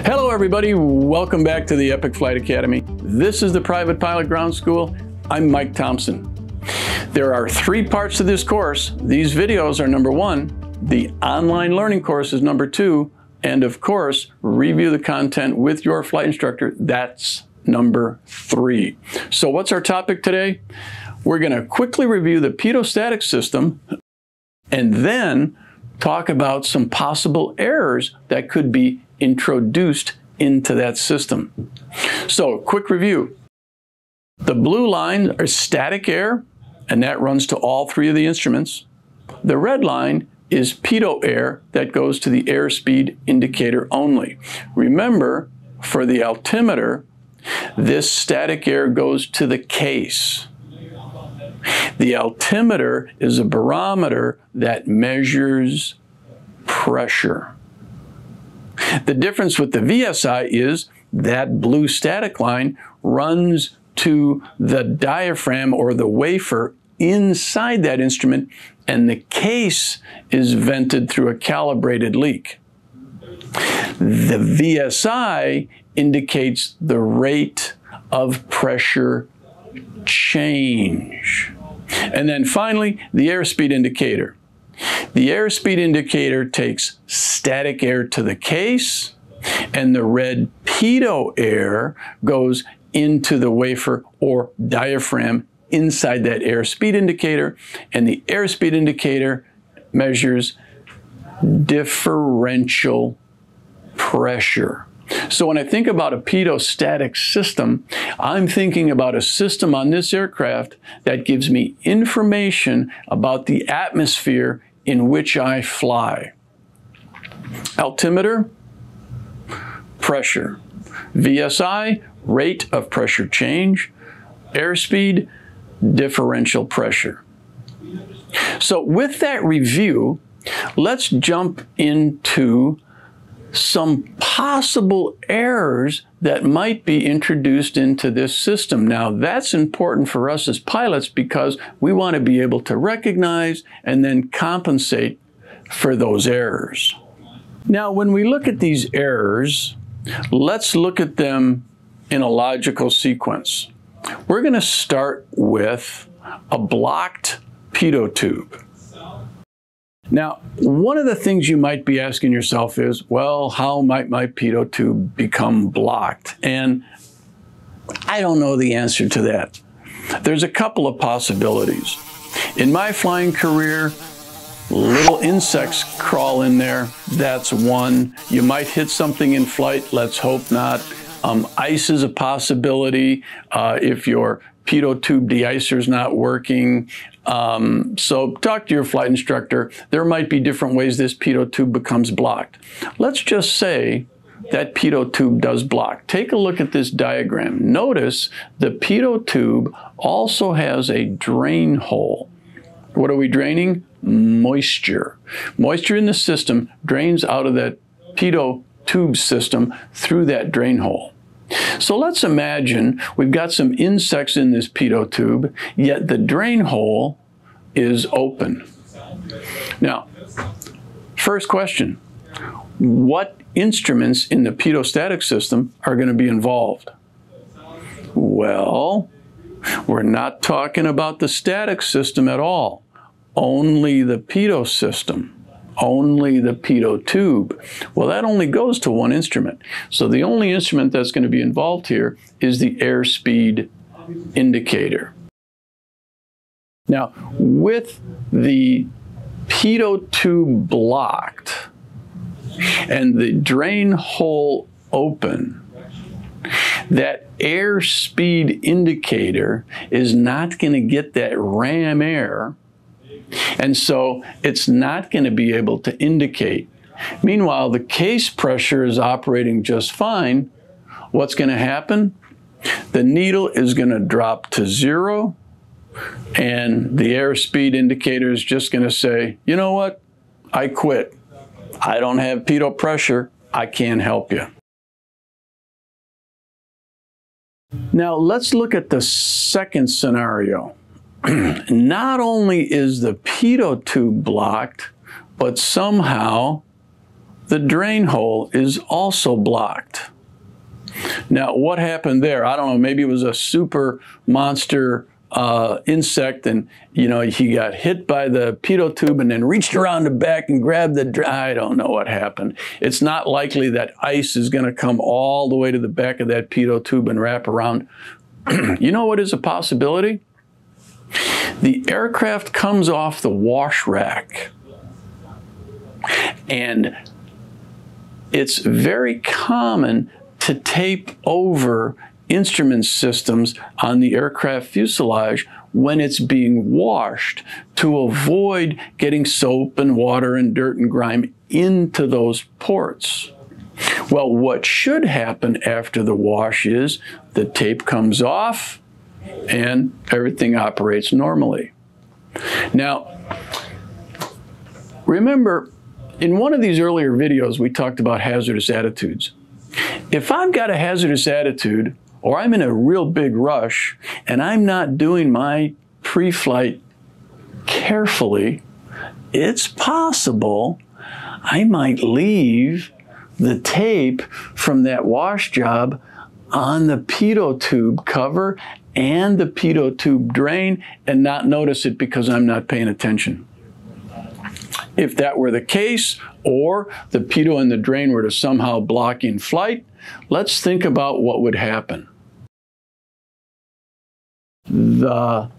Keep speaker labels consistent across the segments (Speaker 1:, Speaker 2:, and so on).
Speaker 1: Hello everybody, welcome back to the Epic Flight Academy. This is the Private Pilot Ground School. I'm Mike Thompson. There are 3 parts to this course. These videos are number 1, the online learning course is number 2, and of course, review the content with your flight instructor, that's number 3. So what's our topic today? We're going to quickly review the Pitot-Static System and then talk about some possible errors that could be introduced into that system. So, quick review. The blue line is static air, and that runs to all 3 of the instruments. The red line is pitot air that goes to the airspeed indicator only. Remember, for the altimeter, this static air goes to the case. The altimeter is a barometer that measures pressure. The difference with the VSI is that blue static line runs to the diaphragm or the wafer inside that instrument, and the case is vented through a calibrated leak. The VSI indicates the rate of pressure change. And then finally, the airspeed indicator. The airspeed indicator takes static air to the case, and the red pitot air goes into the wafer or diaphragm inside that airspeed indicator, and the airspeed indicator measures differential pressure. So when I think about a Pitot-Static system, I'm thinking about a system on this aircraft that gives me information about the atmosphere in which I fly. Altimeter, pressure. VSI, rate of pressure change. Airspeed, differential pressure. So with that review, let's jump into some possible errors that might be introduced into this system. Now, that's important for us as pilots because we want to be able to recognize and then compensate for those errors. Now, when we look at these errors, let's look at them in a logical sequence. We're going to start with a blocked pitot tube. Now, one of the things you might be asking yourself is, well, how might my pitot tube become blocked? And I don't know the answer to that. There's a couple of possibilities. In my flying career, little insects crawl in there. That's one. You might hit something in flight. Let's hope not. Ice is a possibility if your pitot tube deicer is not working. So talk to your flight instructor. There might be different ways this pitot tube becomes blocked. Let's just say that pitot tube does block. Take a look at this diagram. Notice the pitot tube also has a drain hole. What are we draining? Moisture. Moisture in the system drains out of that pitot tube system through that drain hole. So let's imagine we've got some insects in this pitot tube, yet the drain hole is open. Now, first question, what instruments in the Pitot-Static system are going to be involved? Well, we're not talking about the static system at all, only the pitot system. Only the pitot tube. Well, that only goes to one instrument. So the only instrument that's going to be involved here is the airspeed indicator. Now, with the pitot tube blocked and the drain hole open, that airspeed indicator is not going to get that ram air, and so it's not going to be able to indicate. Meanwhile, the case pressure is operating just fine. What's going to happen? The needle is going to drop to 0, and the airspeed indicator is just going to say, you know what? I quit. I don't have pitot pressure. I can't help you. Now, let's look at the second scenario. Not only is the pitot tube blocked, but somehow the drain hole is also blocked. Now, what happened there? I don't know, maybe it was a super monster insect, and he got hit by the pitot tube and then reached around the back and grabbed I don't know what happened. It's not likely that ice is going to come all the way to the back of that pitot tube and wrap around. You know what is a possibility? The aircraft comes off the wash rack, and it's very common to tape over instrument systems on the aircraft fuselage when it's being washed to avoid getting soap and water and dirt and grime into those ports. Well, what should happen after the wash is the tape comes off and everything operates normally. Now, remember, in one of these earlier videos, we talked about hazardous attitudes. If I've got a hazardous attitude, or I'm in a real big rush, and I'm not doing my pre-flight carefully, it's possible I might leave the tape from that wash job on the pitot tube cover and the pitot tube drain and not notice it because I'm not paying attention. If that were the case, or the pitot and the drain were to somehow block in flight, let's think about what would happen. The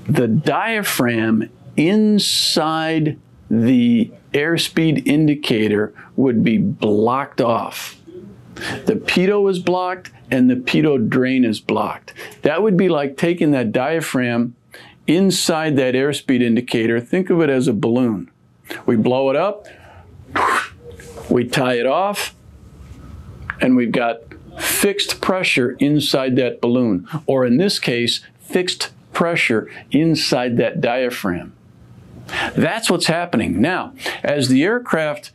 Speaker 1: diaphragm inside the airspeed indicator would be blocked off. The pitot is blocked and the pitot drain is blocked. That would be like taking that diaphragm inside that airspeed indicator. Think of it as a balloon. We blow it up, we tie it off, and we've got fixed pressure inside that balloon, or in this case, fixed pressure inside that diaphragm. That's what's happening. Now, as the aircraft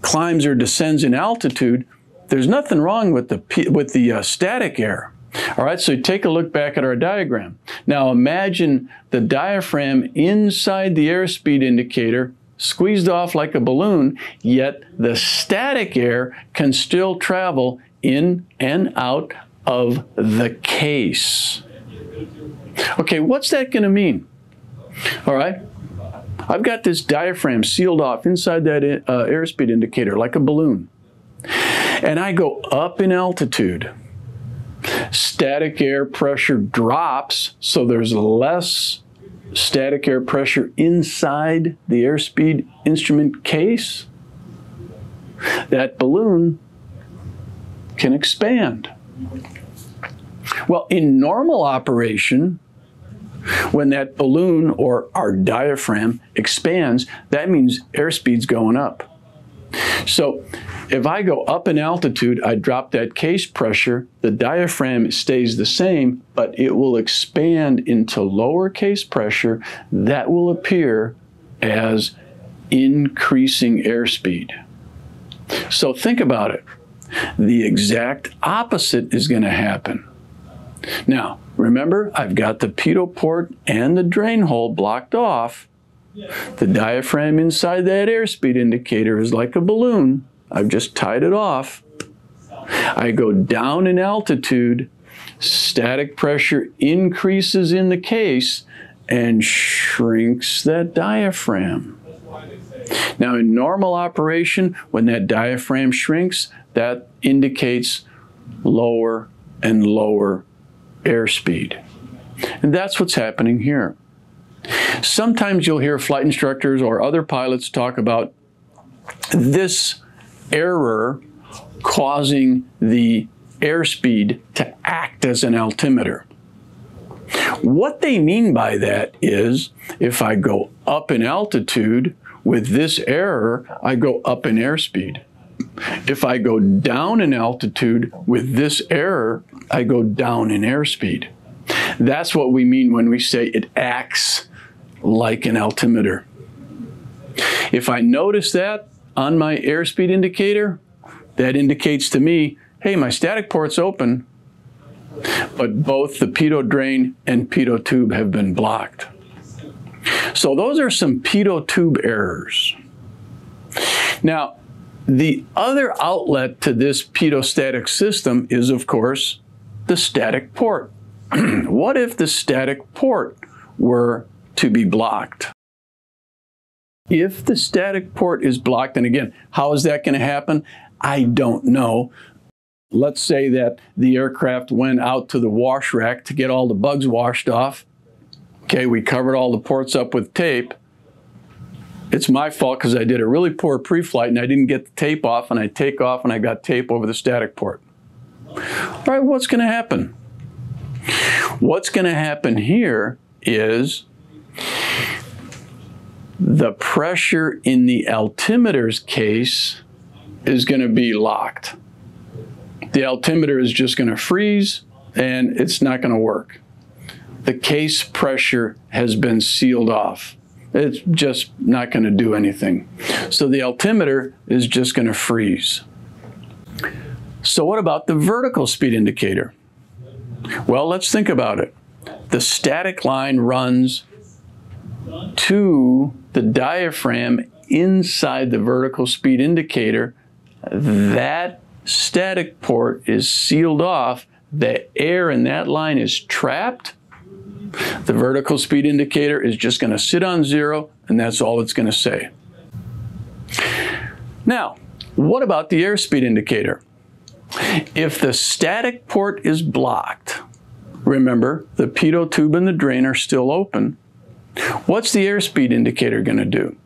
Speaker 1: climbs or descends in altitude, there's nothing wrong with the static air. All right, so take a look back at our diagram. Now imagine the diaphragm inside the airspeed indicator squeezed off like a balloon, yet the static air can still travel in and out of the case. Okay, what's that going to mean? All right, I've got this diaphragm sealed off inside that airspeed indicator like a balloon, and I go up in altitude. Static air pressure drops, so there's less static air pressure inside the airspeed instrument case. That balloon can expand. Well, in normal operation, when that balloon or our diaphragm expands, that means airspeed's going up. So if I go up in altitude, I drop that case pressure, the diaphragm stays the same, but it will expand into lower case pressure. That will appear as increasing airspeed. So think about it. The exact opposite is going to happen. Now, remember, I've got the pitot port and the drain hole blocked off. The diaphragm inside that airspeed indicator is like a balloon. I've just tied it off. I go down in altitude, static pressure increases in the case and shrinks that diaphragm. Now in normal operation, when that diaphragm shrinks, that indicates lower and lower airspeed. And that's what's happening here. Sometimes you'll hear flight instructors or other pilots talk about this error causing the airspeed to act as an altimeter. What they mean by that is if I go up in altitude with this error, I go up in airspeed. If I go down in altitude with this error, I go down in airspeed. That's what we mean when we say it acts like an altimeter. If I notice that on my airspeed indicator, that indicates to me, hey, my static port's open, but both the pitot drain and pitot tube have been blocked. So those are some pitot tube errors. Now, the other outlet to this pitot-static system is, of course, the static port. What if the static port were to be blocked? If the static port is blocked, and again, how is that going to happen? I don't know. Let's say that the aircraft went out to the wash rack to get all the bugs washed off. Okay, we covered all the ports up with tape. It's my fault because I did a really poor pre-flight and I didn't get the tape off, and I take off and I got tape over the static port. All right, what's going to happen? What's going to happen here is the pressure in the altimeter's case is going to be locked. The altimeter is just going to freeze and it's not going to work. The case pressure has been sealed off. It's just not going to do anything. So the altimeter is just going to freeze. So what about the vertical speed indicator? Well, let's think about it. The static line runs to the diaphragm inside the vertical speed indicator. That static port is sealed off. The air in that line is trapped. The vertical speed indicator is just going to sit on 0, and that's all it's going to say. Now, what about the airspeed indicator? If the static port is blocked, remember, the pitot tube and the drain are still open, what's the airspeed indicator going to do?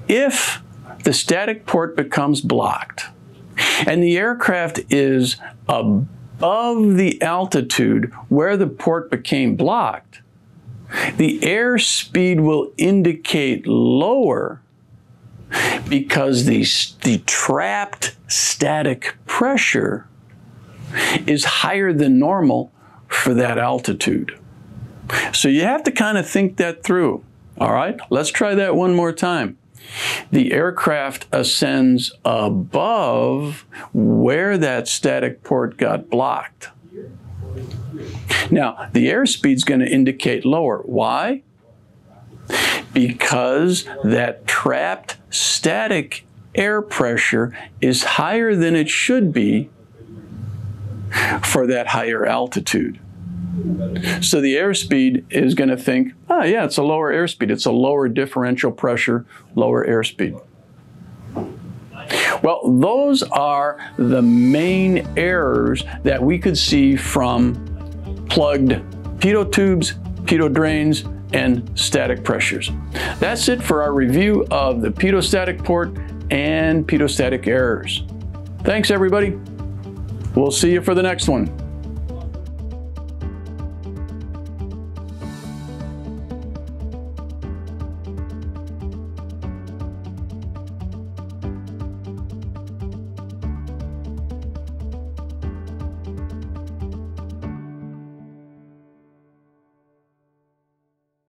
Speaker 1: If the static port becomes blocked and the aircraft is above the altitude where the port became blocked, the airspeed will indicate lower because the trapped static pressure is higher than normal for that altitude. So you have to kind of think that through. All right, let's try that one more time. The aircraft ascends above where that static port got blocked. Now, the airspeed is going to indicate lower. Why? Because that trapped static air pressure is higher than it should be for that higher altitude. So the airspeed is going to think, oh yeah, it's a lower airspeed. It's a lower differential pressure, lower airspeed. Well, those are the main errors that we could see from plugged pitot tubes, pitot drains, and static pressures. That's it for our review of the pitot-static port and pitot-static errors. Thanks, everybody. We'll see you for the next one.